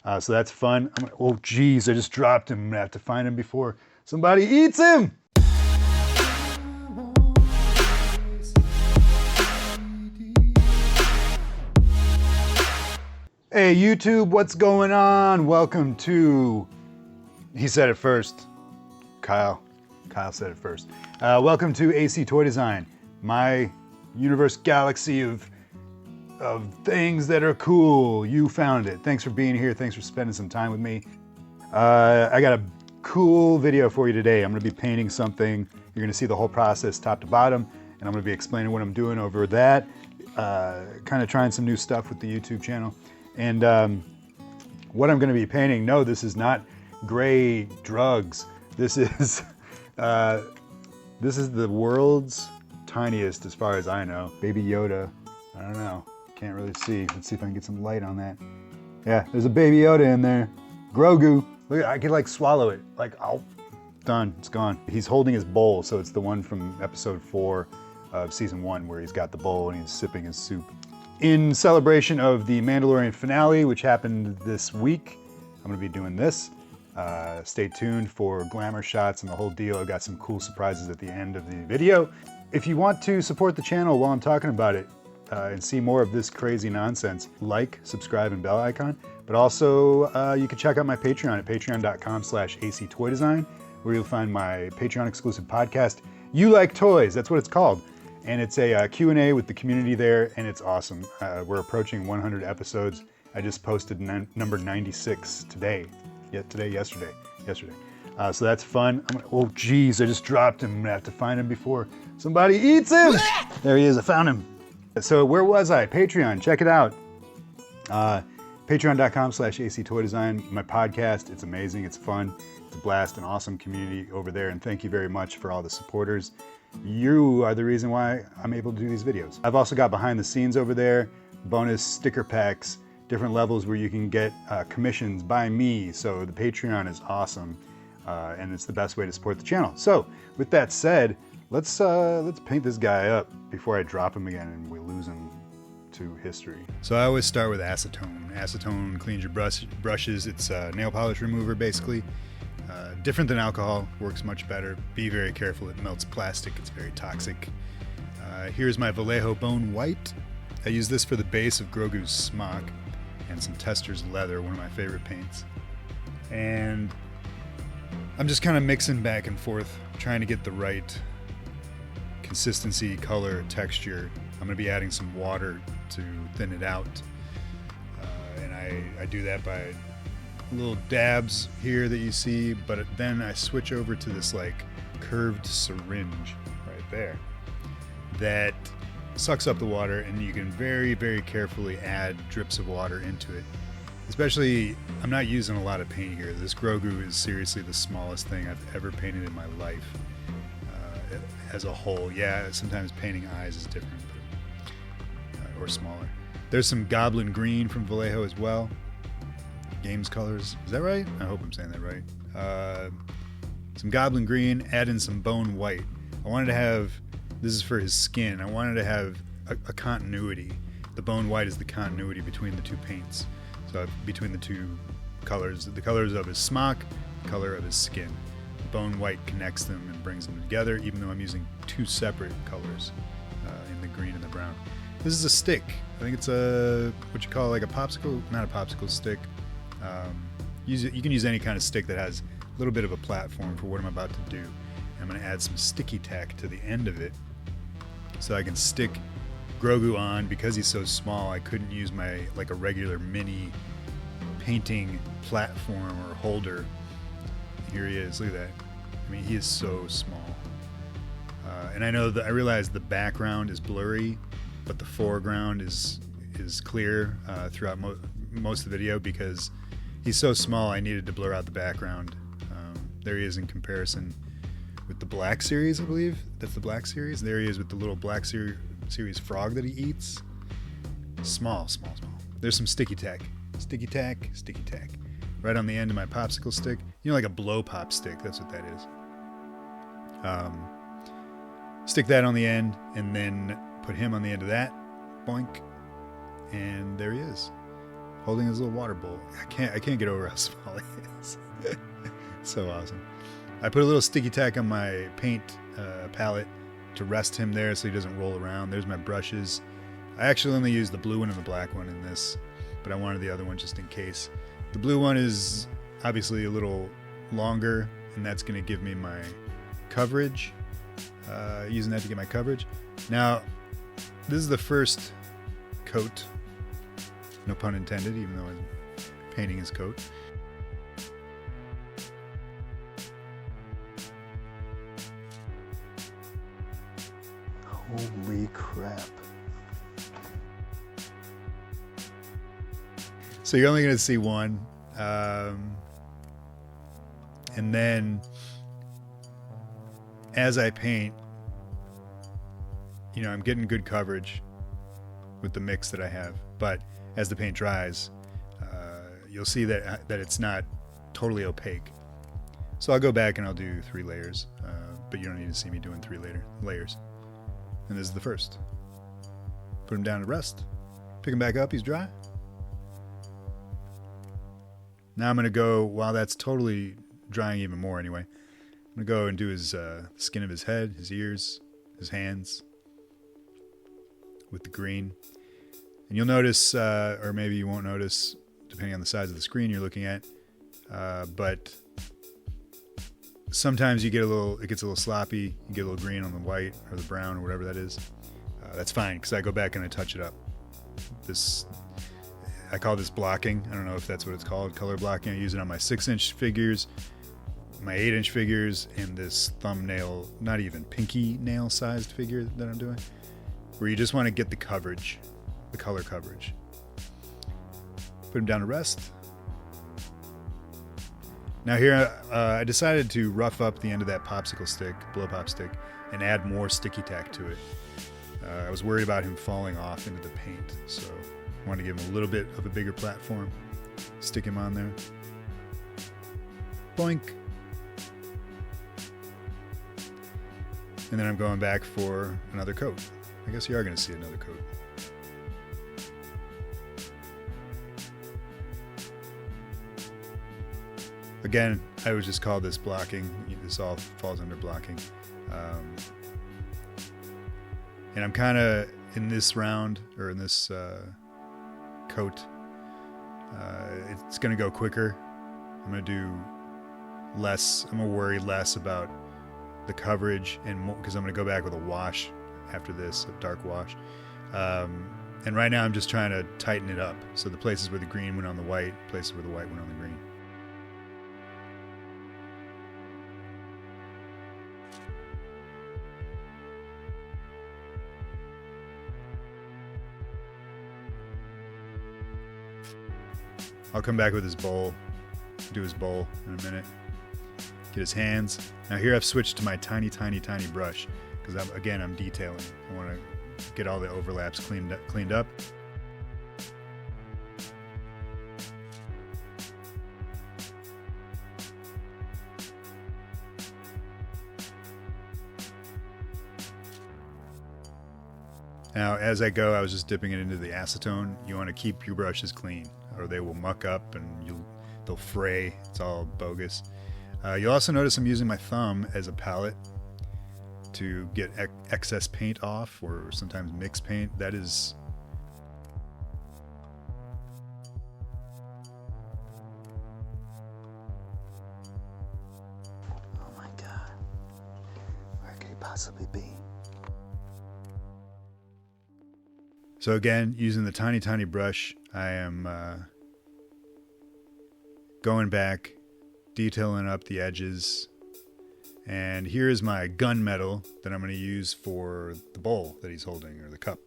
So that's fun. Oh, geez, I just dropped him. I'm gonna have to find him before somebody eats him. Hey, YouTube, what's going on? Welcome to... He said it first. Kyle said it first. Welcome to AC Toy Design, my universe galaxy of things that are cool. You found it. Thanks for being here. Thanks for spending some time with me. I got a cool video for you today. I'm gonna be painting something. You're gonna see the whole process top to bottom, and I'm gonna be explaining what I'm doing over that. Kind of trying some new stuff with the YouTube channel. And what I'm gonna be painting, no, this is not gray drugs. This is the world's tiniest, as far as I know, baby Yoda. I don't know, can't really see. Let's see if I can get some light on that. Yeah, there's a baby Yoda in there. Grogu. Look, I could like swallow it. Like, oh, done, it's gone. He's holding his bowl, so it's the one from episode 4 of season 1 where he's got the bowl and he's sipping his soup. In celebration of the Mandalorian finale, which happened this week, I'm gonna be doing this. Stay tuned for glamour shots and the whole deal. I've got some cool surprises at the end of the video. If you want to support the channel while I'm talking about it and see more of this crazy nonsense, like, subscribe, and bell icon. But also, you can check out my Patreon at patreon.com/actoydesign, where you'll find my Patreon exclusive podcast, You Like Toys, that's what it's called. And it's a Q&A with the community there, and it's awesome. We're approaching 100 episodes. I just posted number 96 today. Yesterday. So that's fun. Oh, geez, I just dropped him. I'm gonna have to find him before somebody eats him. There he is, I found him. So where was I? Patreon, check it out. Patreon.com/actoydesign, my podcast. It's amazing, it's fun, it's a blast, an awesome community over there, and thank you very much for all the supporters. You are the reason why I'm able to do these videos. I've also got behind the scenes over there, bonus sticker packs, different levels where you can get commissions by me. So the Patreon is awesome, and it's the best way to support the channel. So with that said, let's paint this guy up before I drop him again and we lose him to history. So I always start with acetone. Acetone cleans your brushes. It's a nail polish remover, basically. Different than alcohol, works much better. Be very careful, it melts plastic, it's very toxic. Here's my Vallejo Bone White. I use this for the base of Grogu's smock and some Tester's Leather, one of my favorite paints. And I'm just kind of mixing back and forth, trying to get the right consistency, color, texture. I'm going to be adding some water to thin it out. And I do that by little dabs here that you see, but then I switch over to this like curved syringe right there that sucks up the water, and you can very, very carefully add drips of water into it. Especially, I'm not using a lot of paint here. This Grogu is seriously the smallest thing I've ever painted in my life as a whole. Yeah, sometimes painting eyes is different, but, or smaller. There's some Goblin Green from Vallejo as well. Games colors, is that right? I hope I'm saying that right. Some Goblin Green, add in some Bone White. I wanted to have, this is for his skin, I wanted to have a continuity. The Bone White is the continuity between the two paints. So between the two colors, the colors of his smock, the color of his skin. The Bone White connects them and brings them together, even though I'm using two separate colors in the green and the brown. This is a stick. I think it's what you call like a popsicle, not a popsicle stick. You can use any kind of stick that has a little bit of a platform for what I'm about to do. I'm going to add some sticky tack to the end of it so I can stick Grogu on. Because he's so small, I couldn't use like a regular mini painting platform or holder. Here he is, look at that. I mean, he is so small. And I realize the background is blurry, but the foreground is clear throughout most of the video because he's so small. I needed to blur out the background. There he is in comparison with the Black Series, I believe. That's the Black Series. There he is with the little Black Series frog that he eats. Small. There's some sticky tack. Sticky tack. Right on the end of my popsicle stick. You know, like a blow pop stick. That's what that is. Stick that on the end and then put him on the end of that. Boink. And there he is. holding his little water bowl. I can't get over how small he is. So awesome. I put a little sticky tack on my paint palette to rest him there so he doesn't roll around. There's my brushes. I actually only used the blue one and the black one in this, but I wanted the other one just in case. The blue one is obviously a little longer, and that's going to give me my coverage. Using that to get my coverage. Now, this is the first coat. No pun intended, even though I'm painting his coat. Holy crap. So you're only going to see one. And then as I paint, I'm getting good coverage with the mix that I have. But as the paint dries, you'll see that it's not totally opaque. So I'll go back and I'll do 3 layers, but you don't need to see me doing 3 layers. And this is the first. Put him down to rest. Pick him back up, he's dry. Now I'm going to go, while that's totally drying even more anyway, I'm going to go and do his skin of his head, his ears, his hands with the green. And you'll notice, or maybe you won't notice, depending on the size of the screen you're looking at, but sometimes it gets a little sloppy. You get a little green on the white or the brown or whatever that is. That's fine, because I go back and I touch it up. I call this blocking. I don't know if that's what it's called, color blocking. I use it on my 6-inch figures, my 8-inch figures, and this thumbnail, not even pinky nail sized figure that I'm doing, where you just want to get the coverage, the color coverage. Put him down to rest. Now here, I decided to rough up the end of that popsicle stick, blow pop stick, and add more sticky tack to it. I was worried about him falling off into the paint, so I wanted to give him a little bit of a bigger platform. Stick him on there. Boink. And then I'm going back for another coat. I guess you are going to see another coat. Again, I would just call this blocking. This all falls under blocking. And I'm kind of, in this round, or in this coat, it's going to go quicker. I'm going to do less. I'm going to worry less about the coverage, and more, because I'm going to go back with a wash after this, a dark wash. And right now I'm just trying to tighten it up. So the places where the green went on the white, places where the white went on the green. I'll come back with his bowl, do his bowl in a minute, get his hands. Now here I've switched to my tiny, tiny, tiny brush, because I'm detailing. I want to get all the overlaps cleaned up. Now, as I go, I was just dipping it into the acetone. You want to keep your brushes clean, or they will muck up and they'll fray. It's all bogus. You'll also notice I'm using my thumb as a palette to get excess paint off, or sometimes mixed paint. That is... Oh my God. Where could he possibly be? So again, using the tiny, tiny brush, I am going back, detailing up the edges. And here is my gunmetal that I'm going to use for the bowl that he's holding, or the cup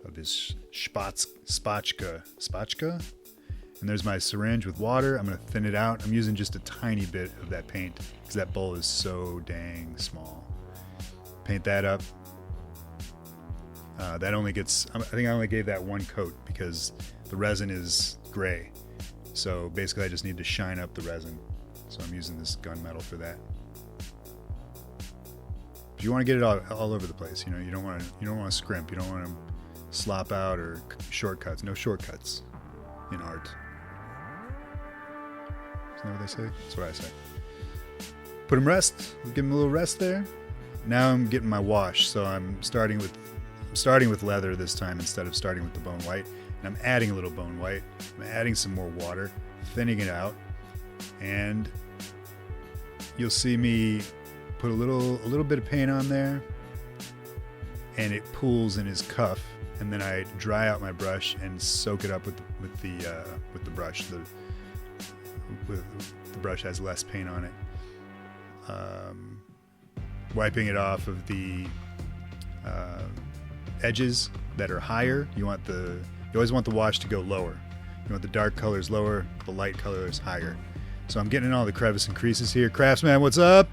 of his spatchka. And there's my syringe with water. I'm going to thin it out. I'm using just a tiny bit of that paint because that bowl is so dang small. Paint that up. That only gets, I think I only gave that one coat because the resin is gray. So basically I just need to shine up the resin. So I'm using this gunmetal for that. But you want to get it all over the place. You don't want to scrimp. You don't want to slop out or shortcuts. No shortcuts in art. Isn't that what they say? That's what I say. Put them rest. Give them a little rest there. Now I'm getting my wash. So I'm starting with leather this time instead of starting with the bone white. And I'm adding a little bone white. I'm adding some more water, thinning it out, and you'll see me put a little bit of paint on there, and it pools in his cuff. And then I dry out my brush and soak it up with the brush. The brush has less paint on it. Wiping it off of the edges that are higher. You always want the wash to go lower. You want the dark colors lower, the light colors higher. So I'm getting in all the crevice and creases here. Craftsman, what's up?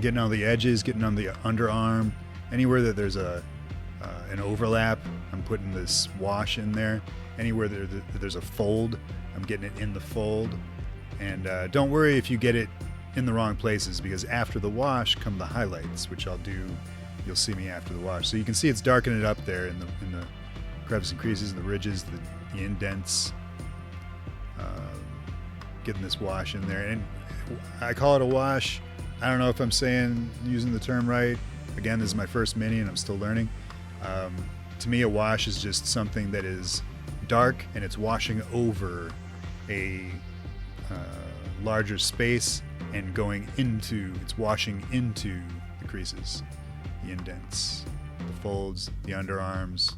Getting on the edges, getting on the underarm. Anywhere that there's an overlap, I'm putting this wash in there. Anywhere there's a fold, I'm getting it in the fold. And don't worry if you get it in the wrong places, because after the wash come the highlights, which I'll do. You'll see me after the wash. So you can see it's darkening it up there in the crevices and creases and the ridges, the indents. Getting this wash in there. And I call it a wash. I don't know if I'm using the term right. Again, this is my first mini and I'm still learning. To me, a wash is just something that is dark and it's washing over a larger space and it's washing into the creases, the indents, the folds, the underarms.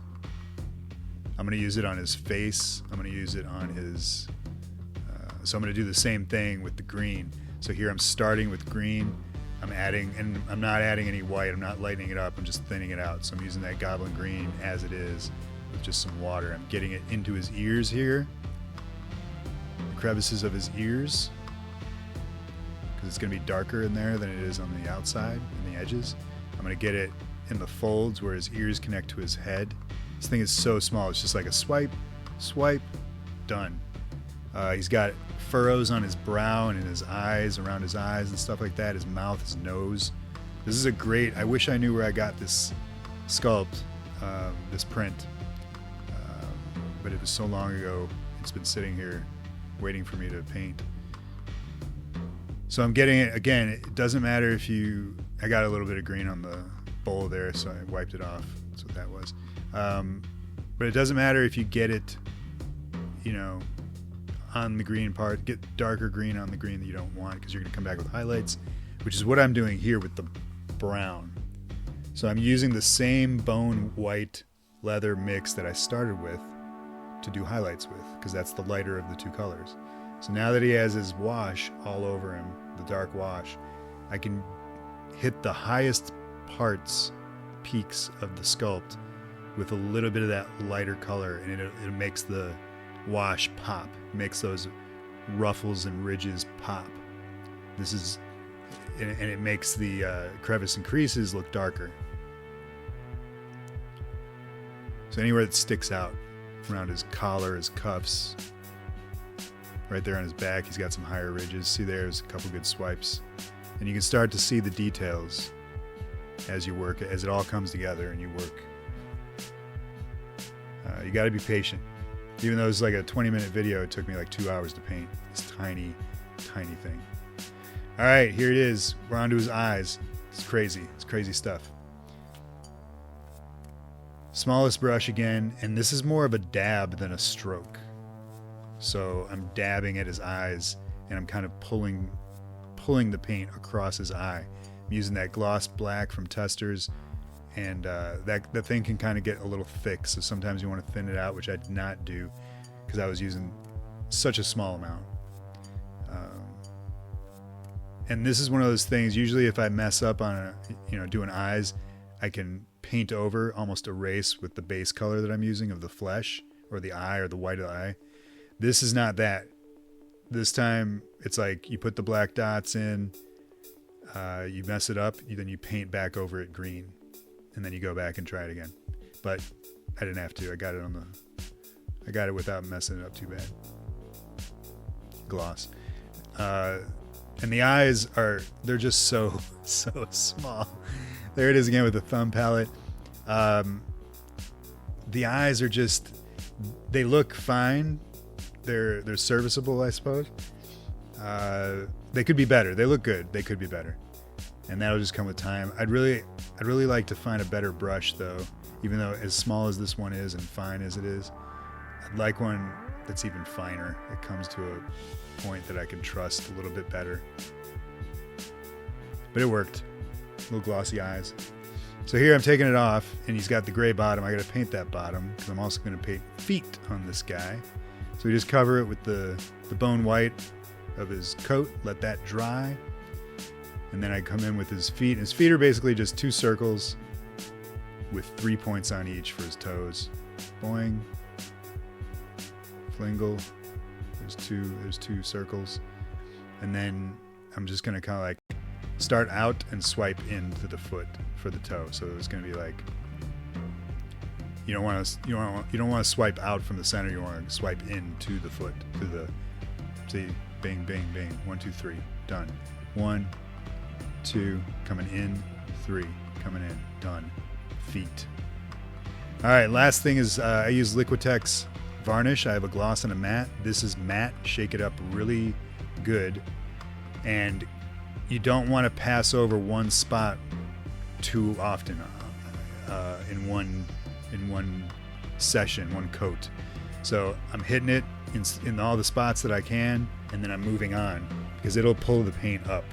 I'm going to use it on his face. I'm going to use it on his... so I'm going to do the same thing with the green. So here I'm starting with green. I'm not adding any white. I'm not lightening it up. I'm just thinning it out. So I'm using that goblin green as it is with just some water. I'm getting it into his ears here, the crevices of his ears, because it's going to be darker in there than it is on the outside, in the edges. I'm going to get it in the folds where his ears connect to his head. This thing is so small. It's just like a swipe, done. He's got furrows on his brow and in his eyes, around his eyes and stuff like that. His mouth, his nose. This is I wish I knew where I got this sculpt, this print. But it was so long ago. It's been sitting here waiting for me to paint. So I'm getting it, again, it doesn't matter if I got a little bit of green on the bowl there, so I wiped it off. That's what that was. But it doesn't matter if you get it, on the green part, get darker green on the green that you don't want, because you're going to come back with highlights, which is what I'm doing here with the brown. So I'm using the same bone white leather mix that I started with to do highlights with, because that's the lighter of the two colors. So now that he has his wash all over him, the dark wash, I can hit the highest parts, peaks of the sculpt with a little bit of that lighter color, and it makes the wash pop, makes those ruffles and ridges pop. And it makes the crevice and creases look darker. So anywhere that sticks out around his collar, his cuffs, right there on his back, he's got some higher ridges. See, there's a couple good swipes, and you can start to see the details as you work, as it all comes together and you work. You got to be patient. Even though it's like a 20-minute video, it took me like 2 hours to paint this tiny, tiny thing. All right, here it is. We're onto his eyes. It's crazy. It's crazy stuff. Smallest brush again, and this is more of a dab than a stroke. So I'm dabbing at his eyes, and I'm kind of pulling the paint across his eye. I'm using that gloss black from Testors, and that thing can kind of get a little thick, so sometimes you want to thin it out, which I did not do because I was using such a small amount. And this is one of those things, usually if I mess up on doing eyes, I can paint over, almost erase with the base color that I'm using of the flesh or the eye or the white of the eye. This is not that. This time it's like you put the black dots in, you mess it up, then you paint back over it green, and then you go back and try it again. But I didn't have to. I got it without messing it up too bad. Gloss. And the eyes they're just so small. There it is again with the thumb palette. The eyes are they look fine they're serviceable, I suppose. They could be better. They look good. They could be better, and that'll just come with time. I'd really like to find a better brush though, even though as small as this one is and fine as it is, I'd like one that's even finer. It comes to a point that I can trust a little bit better. But it worked. Little glossy eyes. So here I'm taking it off, and he's got the gray bottom. I got to paint that bottom because I'm also going to paint feet on this guy. So we just cover it with the bone white of his coat, let that dry, and then I come in with his feet. His feet are basically just 2 circles with 3 points on each for his toes. Boing, flingle. There's two circles, and then I'm just going to kind of like start out and swipe into the foot for the toe. So it's going to be like, you don't want to swipe out from the center. You want to swipe into the foot, to the, see, bing, bing, bing. 1, 2, 3, done. 1, 2, coming in, 3, coming in, done. Feet. All right, last thing is I use Liquitex varnish. I have a gloss and a matte. This is matte. Shake it up really good, and you don't want to pass over one spot too often in one session, one coat. So I'm hitting it in all the spots that I can, and then I'm moving on because it'll pull the paint up.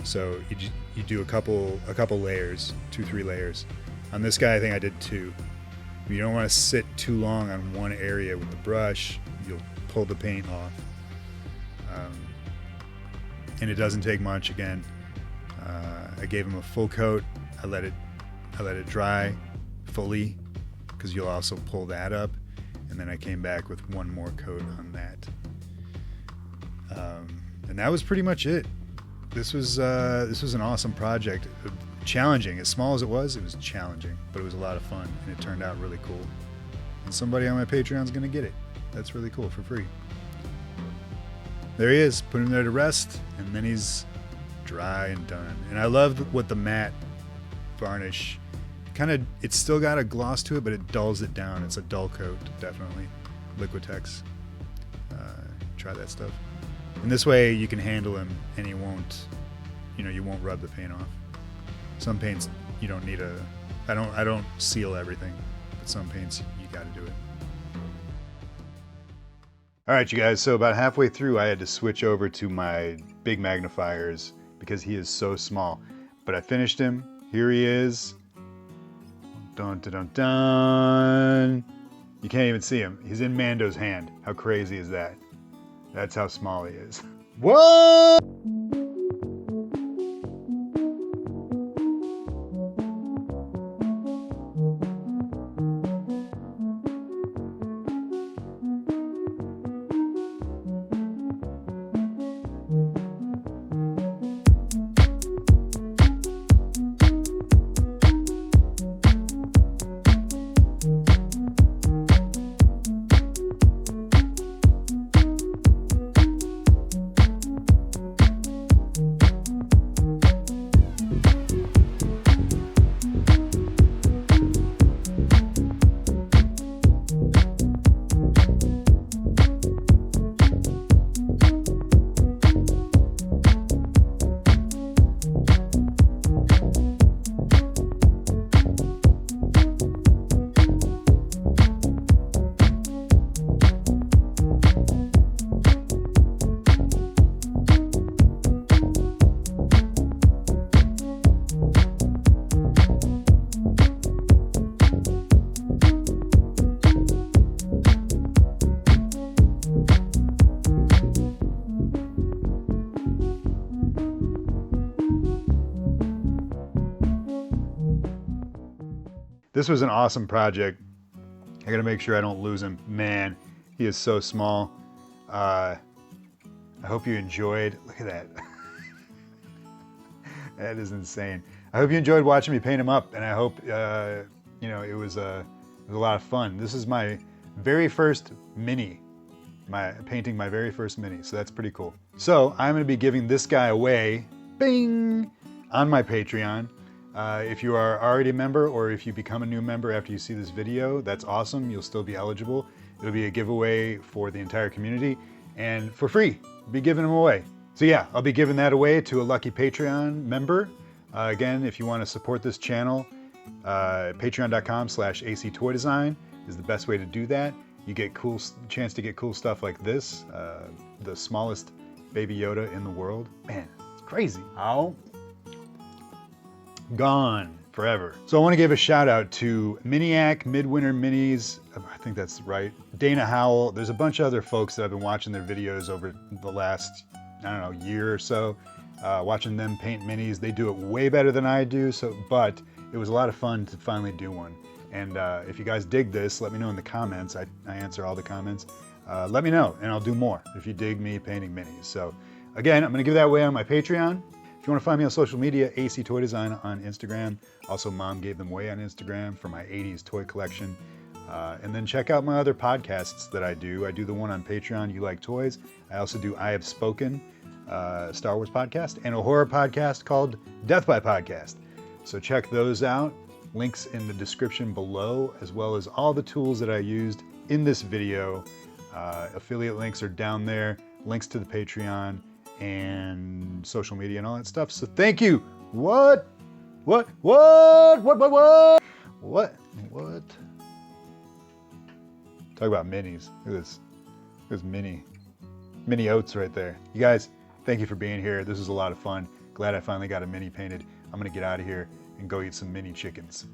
So you do a couple layers, 2-3 layers. On this guy, I think I did 2. You don't want to sit too long on one area with the brush. You'll pull the paint off. And it doesn't take much. Again, I gave him a full coat. I let it dry fully because you'll also pull that up, and then I came back with one more coat on that, and that was pretty much it. This was an awesome project. Challenging, as small as it was challenging, but it was a lot of fun, and it turned out really cool. And somebody on my Patreon is going to get it. That's really cool, for free. There he is, put him there to rest, and then he's dry and done. And I love what the matte varnish it's still got a gloss to it, but it dulls it down. It's a dull coat, definitely. Liquitex. Try that stuff. And this way you can handle him, and you won't rub the paint off. Some paints you don't need I don't seal everything, but some paints you got to do it. All right, you guys, so about halfway through I had to switch over to my big magnifiers because he is so small. But I finished him. Here he is. Dun, dun, dun, dun. You can't even see him. He's in Mando's hand. How crazy is that? That's how small he is. What? This was an awesome project. I gotta make sure I don't lose him. Man, he is so small. I hope you enjoyed. Look at that. That is insane. I hope you enjoyed watching me paint him up, and I hope it was a lot of fun. This is my very first mini. Painting my very first mini, so that's pretty cool. So I'm gonna be giving this guy away, bing, on my Patreon. If you are already a member, or if you become a new member after you see this video, that's awesome. You'll still be eligible. It'll be a giveaway for the entire community and for free. Be giving them away. So yeah, I'll be giving that away to a lucky Patreon member. Again, if you want to support this channel, patreon.com/actoydesign is the best way to do that. You get chance to get cool stuff like this, the smallest baby Yoda in the world. Man, it's crazy. Ow. Gone forever. So I want to give a shout out to Miniac, Midwinter Minis, I think that's right, Dana Howell. There's a bunch of other folks that I've been watching their videos over the last, I don't know, year or so, watching them paint minis. They do it way better than I do, but it was a lot of fun to finally do one. And if you guys dig this, let me know in the comments. I answer all the comments. Let me know and I'll do more if you dig me painting minis. So again, I'm gonna give that away on my Patreon. If you want to find me on social media, AC Toy Design on Instagram. Also, Mom gave them away on Instagram for my 80s toy collection. And then check out my other podcasts that I do. I do the one on Patreon, You Like Toys. I also do I Have Spoken, Star Wars podcast, and a horror podcast called Death by Podcast. So check those out. Links in the description below, as well as all the tools that I used in this video. Affiliate links are down there, links to the Patreon, and social media and all that stuff. So thank you. What? Talk about minis. Look at this. There's mini oats right there. You guys, thank you for being here. This was a lot of fun. Glad I finally got a mini painted. I'm gonna get out of here and go eat some mini chickens.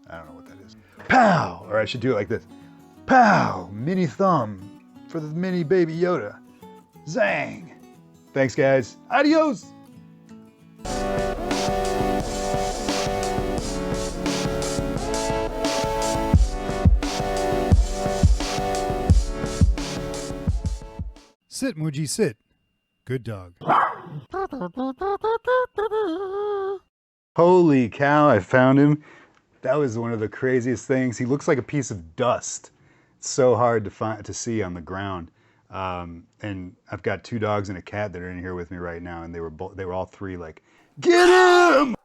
I don't know what that is. Pow! Or I should do it like this. Pow! Mini thumb for the mini baby Yoda. Zang! Thanks, guys. Adios! Sit, Muji, sit. Good dog. Holy cow, I found him. That was one of the craziest things. He looks like a piece of dust. It's so hard to see on the ground. And I've got 2 dogs and a cat that are in here with me right now, and they were all 3 like, get him!